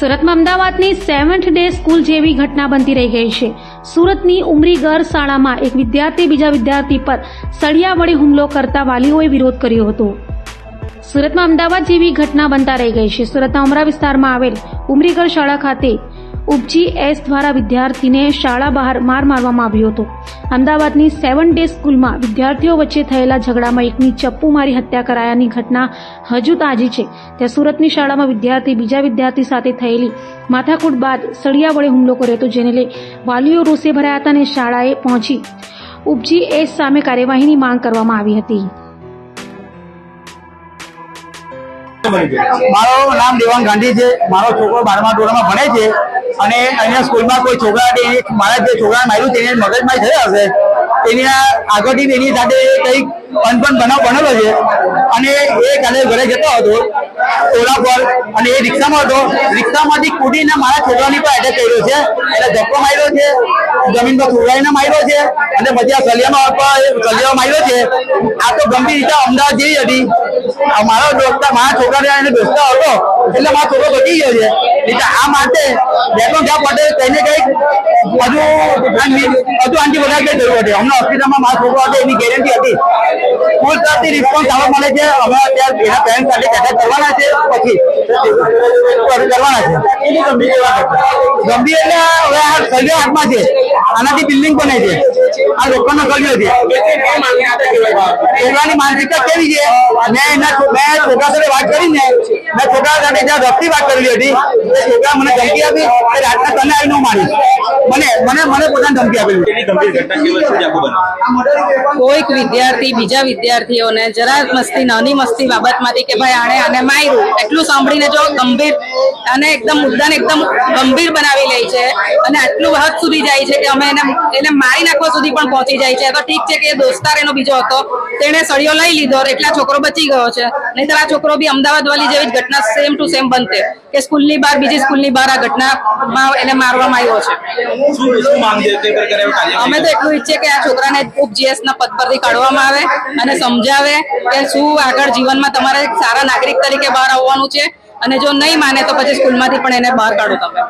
સુરતમાં અમદાવાદની 7th day school જેવી ઘટના બનતી રહી ગઈ છે। સુરતની ઉમરીગર શાળામાં એક વિદ્યાર્થી બીજા વિદ્યાર્થી પર સળિયા વડે હુમલો કરતા વાલીઓએ વિરોધ કર્યો હતો। સુરતમાં અમદાવાદ જેવી ઘટના બનતા રહી ગઈ છે। સુરતના ઉમરા વિસ્તારમાં આવેલ ઉમરીગર શાળા ખાતે ઉપજી એસ દ્વારા વિદ્યાર્થીને શાળા બહાર માર મારવામાં આવ્યો હતો। અમદાવાદની 7th ડે સ્કૂલમાં વિદ્યાર્થીઓ વચ્ચે થયેલા ઝઘડામાં એકની ચપ્પુ મારી હત્યા કરાયાની ઘટના હજુ તાજી છે। ત્યાં સુરતની શાળામાં વિદ્યાર્થી બીજા વિદ્યાર્થી સાથે થયેલી માથાકૂટ બાદ સળિયા વડે હુમલો કર્યો હતો, જેને લઈ વાલીઓ રોષે ભરાયા હતા અને શાળાએ પહોંચી ઉપજી એસ સામે કાર્યવાહીની માંગ કરવામાં આવી હતી। મારું નામ દેવાંગ ગાંધી છે। મારો છોકરો 12મા ધોરણમાં ભણે છે અને અહીંયા સ્કૂલમાં કોઈ છોકરા મારા જે છોકરાને માર્યું તેને મગજમારી થઈ હશે, તેની આગળથી તેની સાથે કંઈક અનબન બનાવ બનેલો છે અને એ કાલે ઘરે જતો હતો ઓલા પર અને એ રિક્ષામાં હતો, રિક્ષામાંથી કૂદીને મારા છોકરાની પર એટેક કર્યો છે, એટલે ધક્કો માર્યો છે, જમીન પર સુવડાવીને માર્યો છે અને પછી આ સળિયામાં માર્યો છે। આ તો ગંભીર રીતે અમદાવાદ જેવી હતી। મારા છોકરા એને દોસ્તો હતો એટલે મારો છોકરો બચી ગયો છે, એટલે આ માટે બેટો જ્યાં પડે તેને કંઈક હજુ આંટી બધા કઈ જરૂર હતી। અમને હોસ્પિટલમાં મારો છોકરો હતો એની ગેરંટી હતી। સ્કૂલ તરફથી રિસ્પોન્સ સારો મળે છે। અમે અત્યારે એના પેરેન્ટ સાથે ચર્ચા કરવાના છે, પછી કરવાના છે। ગંભીર એટલે હવે આ સળિયો હાથમાં છે, આનાથી બિલ્ડિંગ બને છે, આ લોકોનો સળિયો છે। છોકરાની માનસિકતા કેવી છે, મેં છોકરા સાથે વાત કરીને મેં છોકરા સાથે જ્યાં રફતી વાત કરેલી હતી, એ છોકરા મને ધમકી આપી કે રાતના તને આવીને હું મારીશ, મને પોતાને ધમકી આપેલી। કોઈક વિદ્યાર્થી બીજા વિદ્યાર્થીઓને જરા મસ્તી નાની મસ્તી બાબતમાંથી કે ભાઈ આને માર્યું એટલું સાંભળીને જો ગંભીર અને એકદમ મુદ્દાને એકદમ ગંભીર બનાવી લે છે અને આટલું હદ સુધી જાય છે કે અમે એને મારી નાખવા સુધી પણ પહોંચી જાય છે। તો ઠીક છે કે દોસ્તાર એનો બીજો હતો, તેણે સળિયો લઈ લીધો એટલે આ છોકરો બચી ગયો છે, નહીંતર આ છોકરો બી અમદાવાદ વાળી જેવી જ ઘટના સેમ ટુ સેમ બનતે કે સ્કૂલની બહાર બીજી સ્કૂલની બહાર આ ઘટનામાં એને મારવામાં આવ્યો છે। અમે તો એટલું ઈચ્છીએ કે આ છોકરાને ઉપજીએસ ના પદ પરથી કાઢવામાં આવે અને સમજાવે કે શું આગળ જીવનમાં તમારે સારા નાગરિક તરીકે બહાર આવવાનું છે, અને જો નહીં માને તો પછી સ્કૂલમાંથી પણ એને બહાર કાઢો તમે।